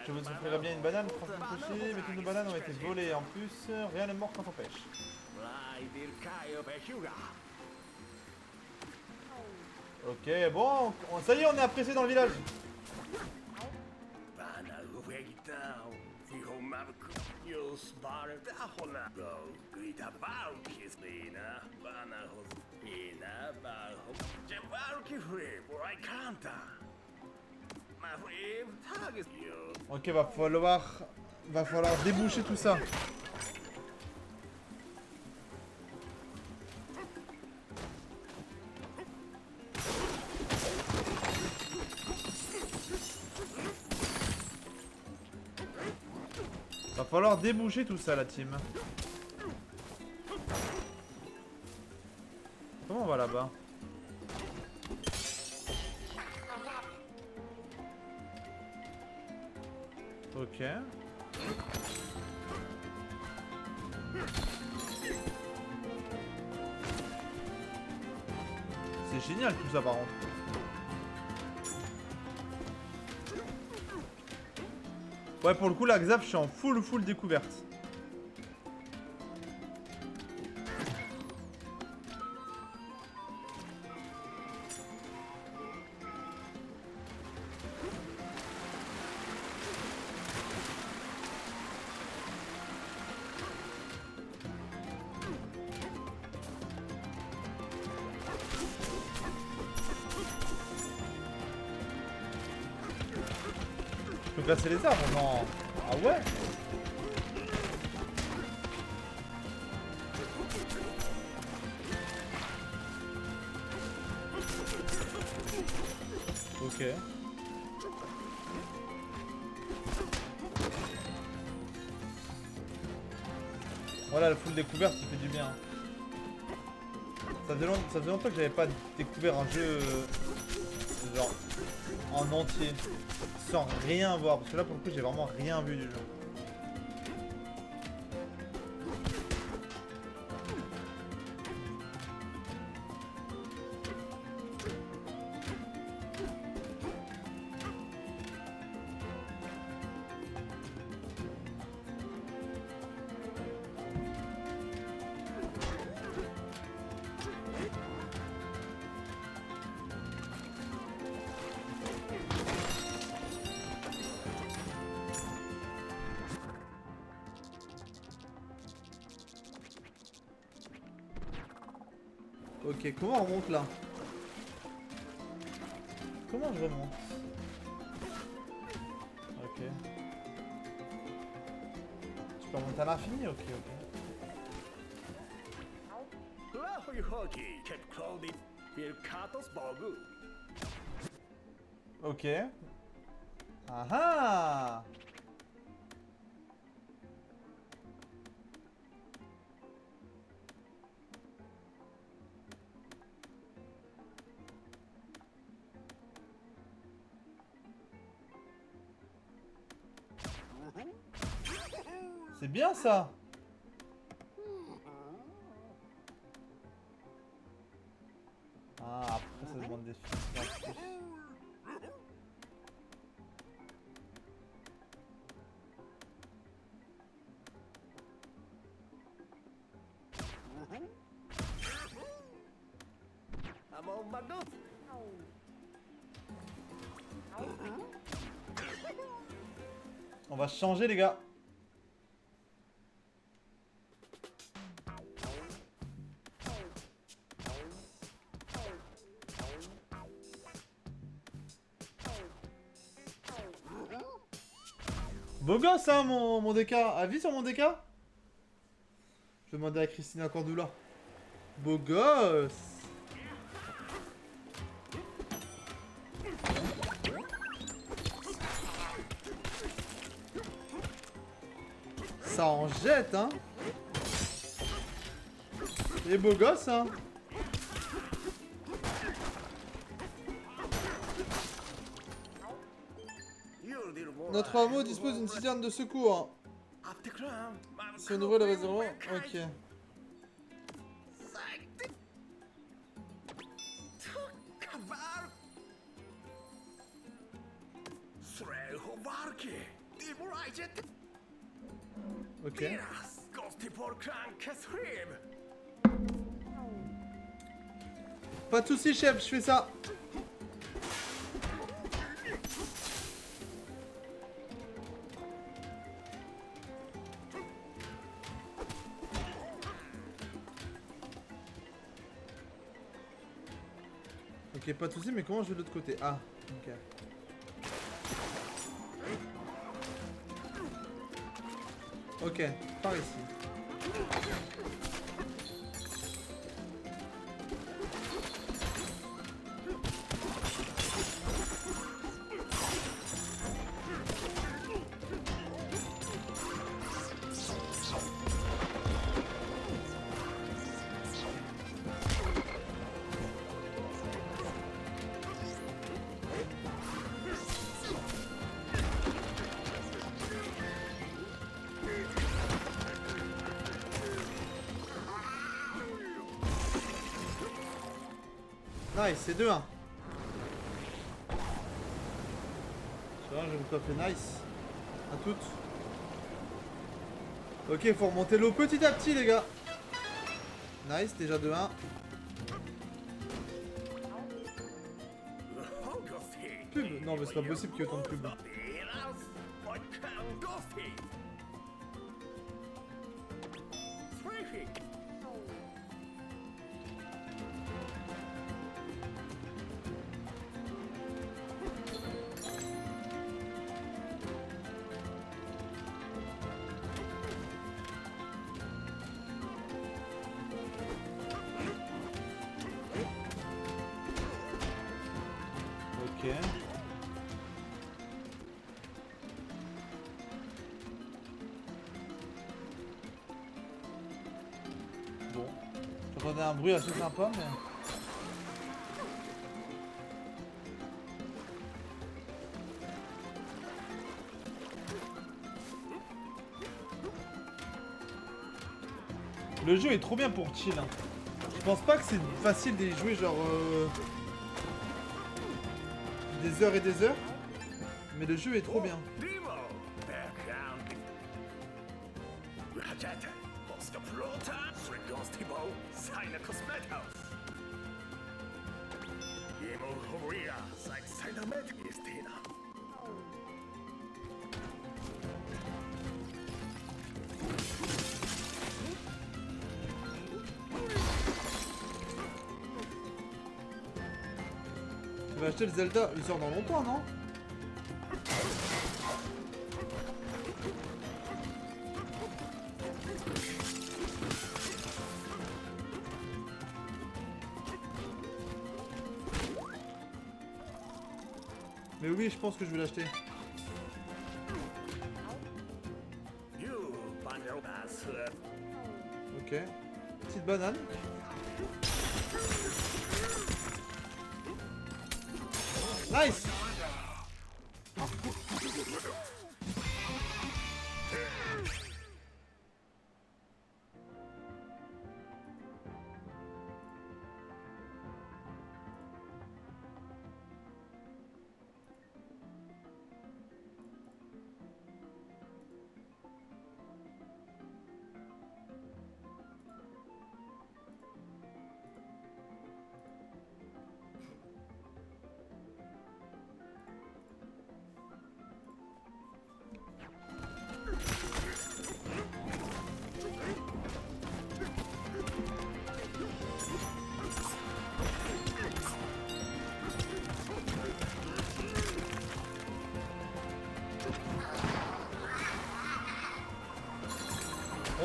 Speaker 1: Je vous offrirais bien une banane, franchement touché, mais toutes nos bananes ont été volées. En plus, rien n'est mort quand on pêche. Ok, bon, ça y est, on est apprécié dans le village. Ok, va falloir déboucher tout ça. Va falloir déboucher tout ça, la team. Comment on va là-bas? Ok. C'est génial tout ça par contre. Ouais, pour le coup, la Xav, je suis en full découverte. Je peux casser les arbres, non? Ah ouais? Ok. Voilà, le full découverte, ça fait du bien. Ça faisait longtemps que j'avais pas découvert un jeu genre en entier, sans rien voir, parce que là pour le coup j'ai vraiment rien vu du jeu. Ok, comment on remonte là? Comment je remonte? Ok. Tu peux remonter à l'infini? Ok, ok. Ok. Ah ah! C'est bien ça. Ah, après ça demande des filtres. On va changer les gars. Beau gosse hein mon DK. Avis sur mon DK? Je vais demander à Christina Cordula. Beau gosse. Ça en jette hein. Et beau gosse hein. Notre hameau dispose d'une citerne de secours. Si on ouvre le réservoir, ok. Ok. Pas de soucis chef, je fais ça. Ok, pas de soucis, mais comment je vais de l'autre côté? Ah, ok. Ok, par ici. Nice, c'est 2-1. Je vais me coiffer nice. À toutes. Ok, faut remonter l'eau petit à petit, les gars. Nice, déjà 2-1. Pub? Non, mais c'est pas possible qu'il y ait autant de pubs. Ok. Bon. J'entendais un bruit assez sympa, mais... Le jeu est trop bien pour chill. Hein. Je pense pas que c'est facile d'y jouer genre... des heures et des heures. Mais le jeu est trop bien. Tu vas acheter le Zelda, il sort dans longtemps, non? Mais oui, je pense que je vais l'acheter. Ok. Petite banane. Nice!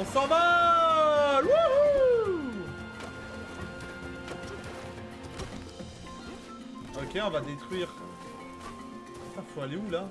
Speaker 1: On s'emballe. Wouhou. Ok, on va détruire. Ah, faut aller où là?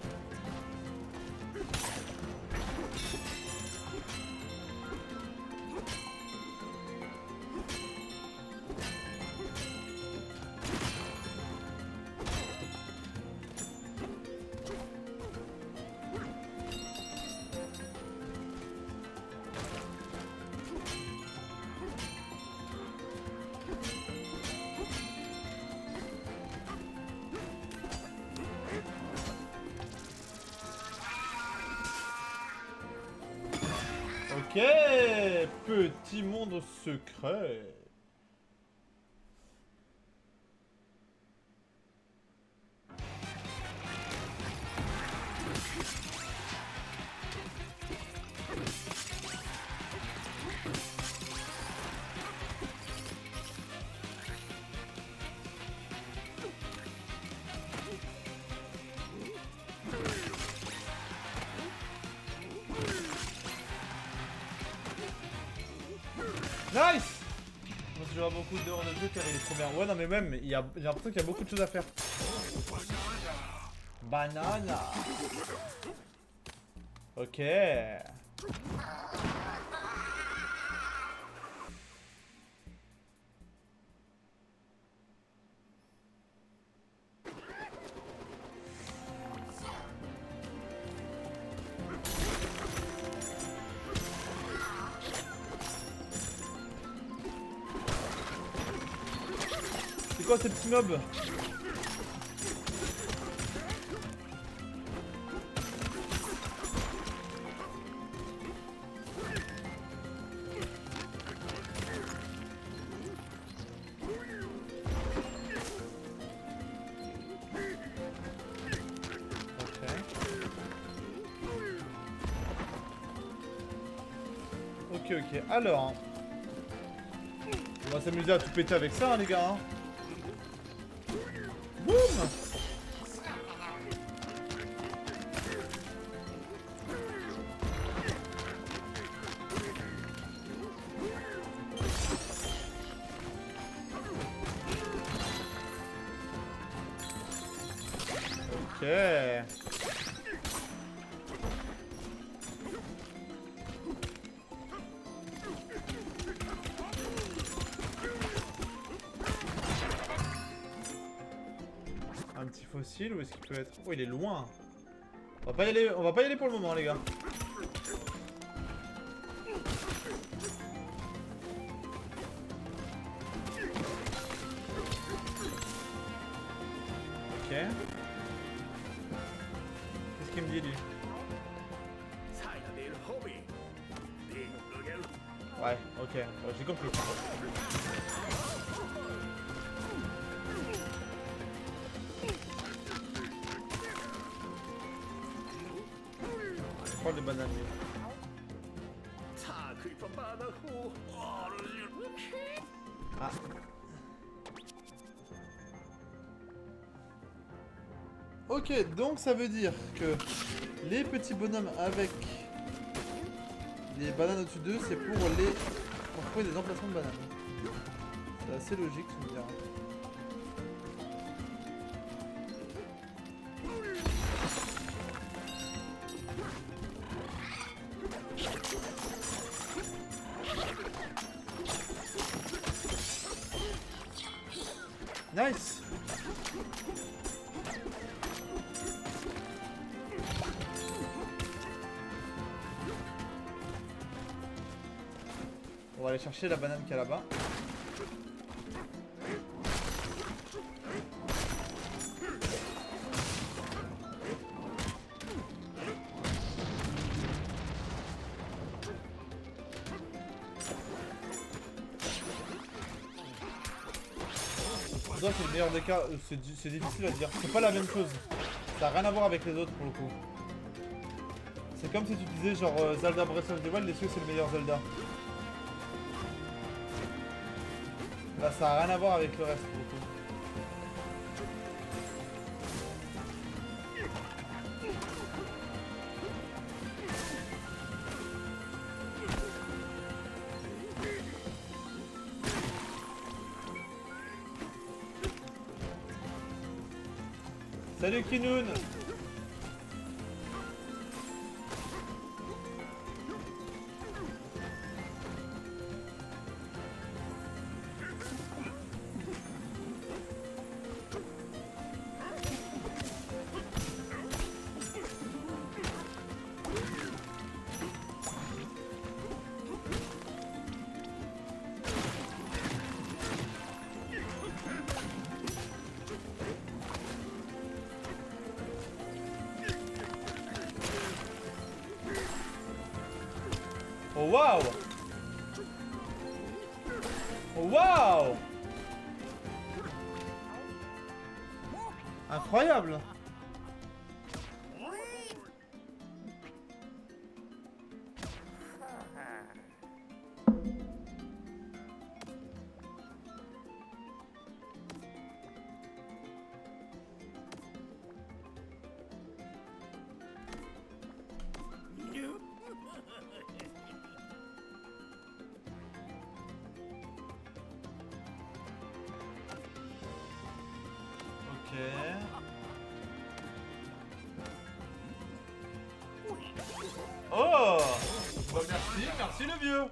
Speaker 1: Ok, petit monde secret. Nice! Moi, si j'aurai beaucoup d'heures de jeu car il est trop bien. Ouais, non, mais même, j'ai l'impression qu'il y a beaucoup de choses à faire. Banana. Ok. C'est quoi ces petits mobs? Ok, ok. Alors, on va s'amuser à tout péter avec ça, hein, les gars. Hein. Boum! Ok. Un petit fossile, où est-ce qu'il peut être? Oh, il est loin. On va pas y aller pour le moment, les gars. Ok. Qu'est-ce qu'il me dit, lui? Ouais, ok, j'ai compris. Je prends les bananes. Ah. Ok, donc ça veut dire que les petits bonhommes avec les bananes au-dessus d'eux, c'est pour trouver des emplacements de bananes. C'est assez logique, tu me diras. Nice! On va aller chercher la banane qu'il y a là-bas. C'est le meilleur des cas, c'est difficile à dire. C'est pas la même chose. Ça n'a rien à voir avec les autres pour le coup. C'est comme si tu disais genre Zelda Breath of the Wild, est-ce que c'est le meilleur Zelda? Là ça n'a rien à voir avec le reste pour le coup. Salut Kinoun. Oh waouh! Oh waouh! Incroyable! Ok. Oh! Bah merci, merci le vieux.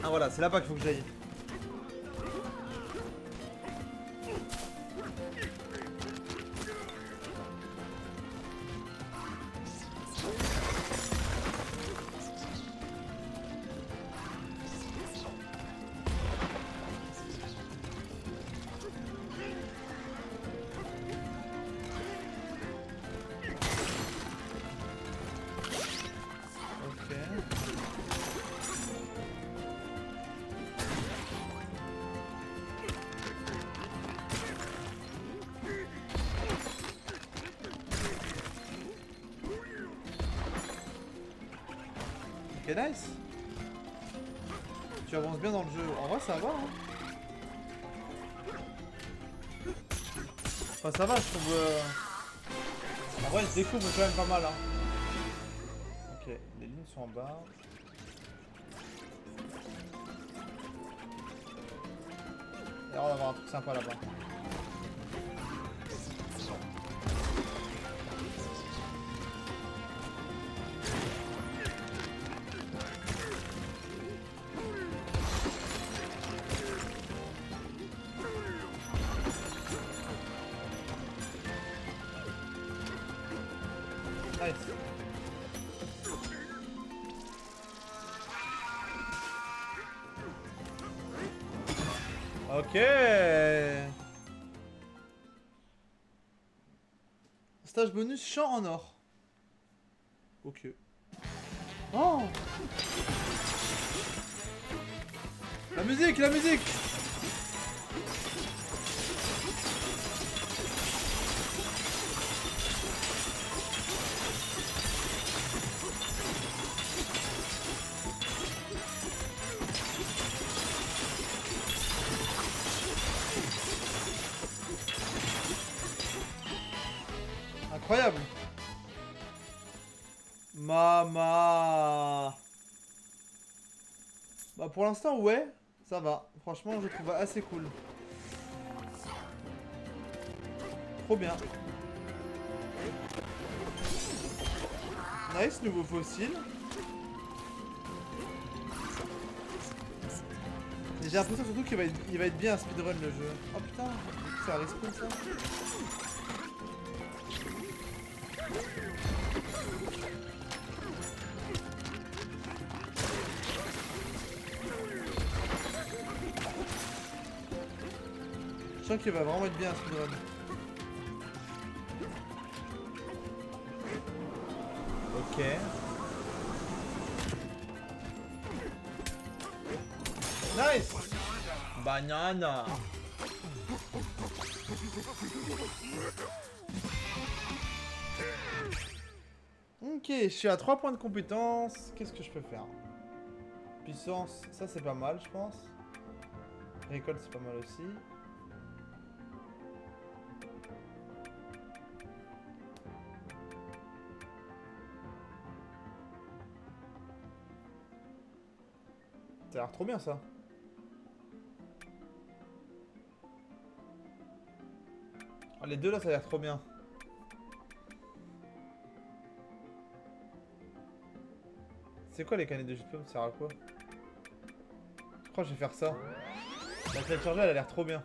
Speaker 1: Ah voilà, c'est là-bas qu'il faut que j'aille. Ok. Ok, nice. Tu avances bien dans le jeu. En vrai, ça va. Hein. Enfin, ça va, je trouve. En vrai, je découvre quand même pas mal. Hein. Ok, les lignes sont en bas. Il y a l'air d'avoir un truc sympa là-bas. Nice. Ok. Stage bonus chant en or. Ok. Oh. La musique, la musique. Incroyable. Mama. Bah pour l'instant ouais, ça va. Franchement je trouve assez cool. Trop bien. Nice, nouveau fossile. Et j'ai l'impression surtout qu'il va être bien un speedrun le jeu. Oh putain, ça respawn ça. Je sens qu'il va vraiment être bien un speedrun. Ok. Nice. Banana. Ok. Ok, je suis à 3 points de compétence. Qu'est-ce que je peux faire? Puissance, ça c'est pas mal, je pense. Récolte, c'est pas mal aussi. Ça a l'air trop bien ça. Ah, les deux là, ça a l'air trop bien. C'est quoi les canettes de jus de pomme? Ça sert à quoi? Je crois que je vais faire ça. La clé de chargeur, elle a l'air trop bien.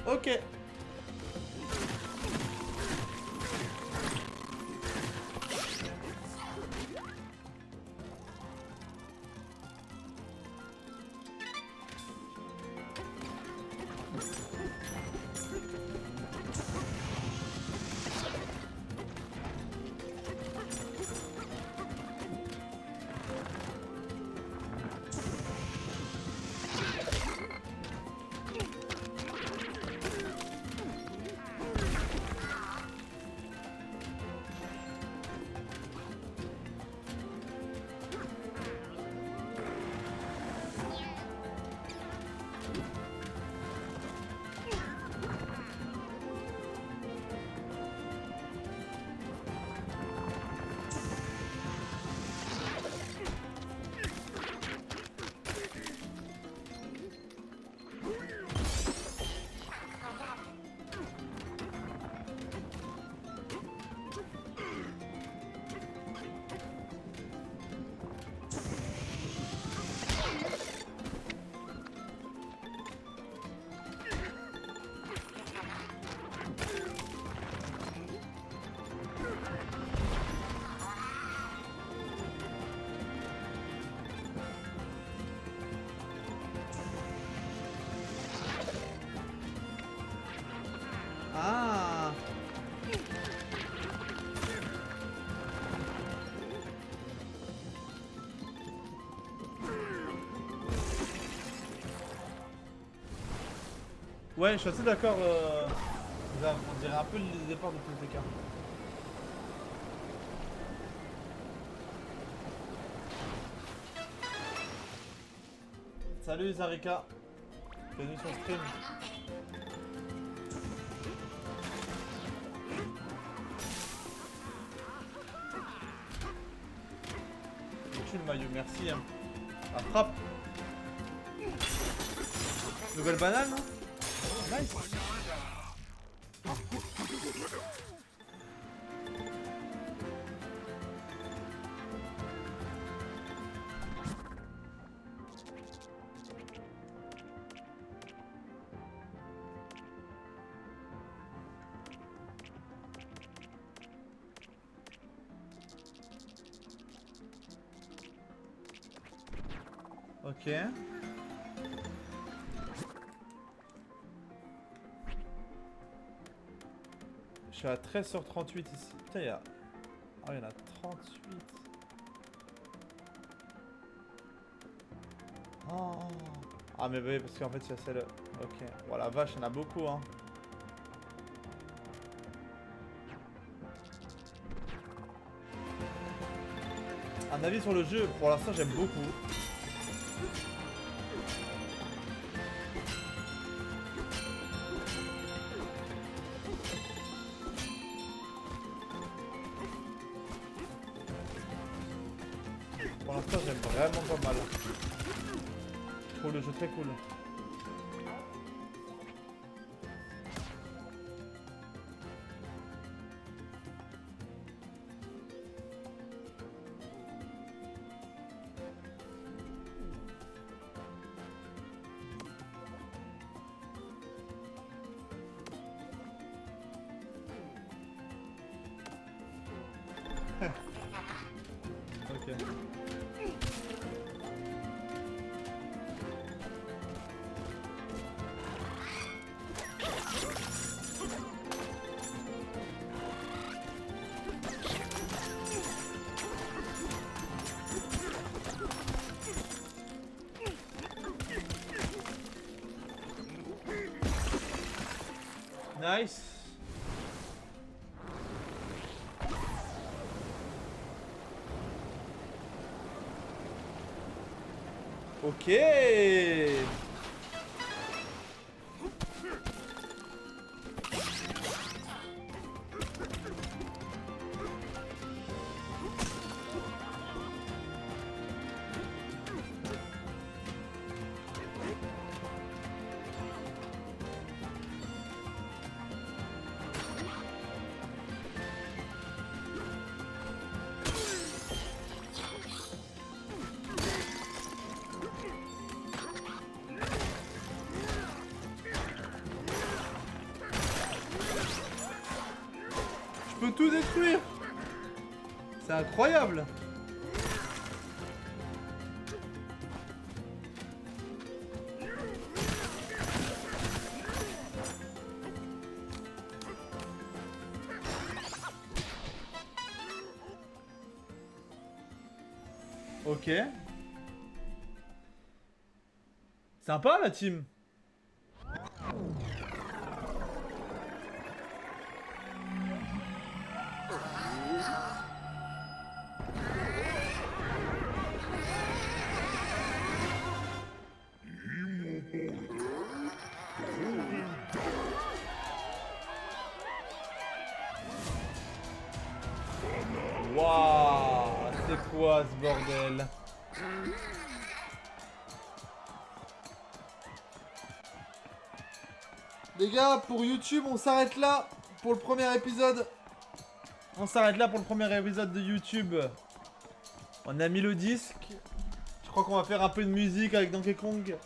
Speaker 1: Ok. Ok. Ah. Ouais, je suis assez d'accord. On dirait un peu les efforts de PTK. Salut Zarika. Bienvenue sur stream. Le maillot, merci. Hein. La frappe. Nouvelle banane. Hein. Nice. Ok. Je suis à 13 sur 38 ici. Putain, il y a... Oh, il y en a 38. Oh. Ah, mais oui, parce qu'en fait, il y a celle... Ok. Bon, la vache, il y en a beaucoup, hein. Un avis sur le jeu, pour l'instant, j'aime beaucoup. Pour l'instant, j'aime vraiment pas mal. Je trouve le jeu très cool. Ok. Nice. Ok. Je peux tout détruire. C'est incroyable. Ok. Sympa la team. Waouh, c'est quoi ce bordel? Les gars, pour YouTube, on s'arrête là pour le premier épisode. On s'arrête là pour le premier épisode de YouTube. On a mis le disque. Je crois qu'on va faire un peu de musique avec Donkey Kong.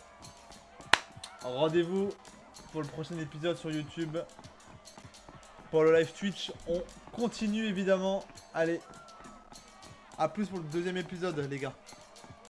Speaker 1: Rendez-vous pour le prochain épisode sur YouTube. Pour le live Twitch, on continue évidemment. Allez, à plus pour le deuxième épisode, les gars.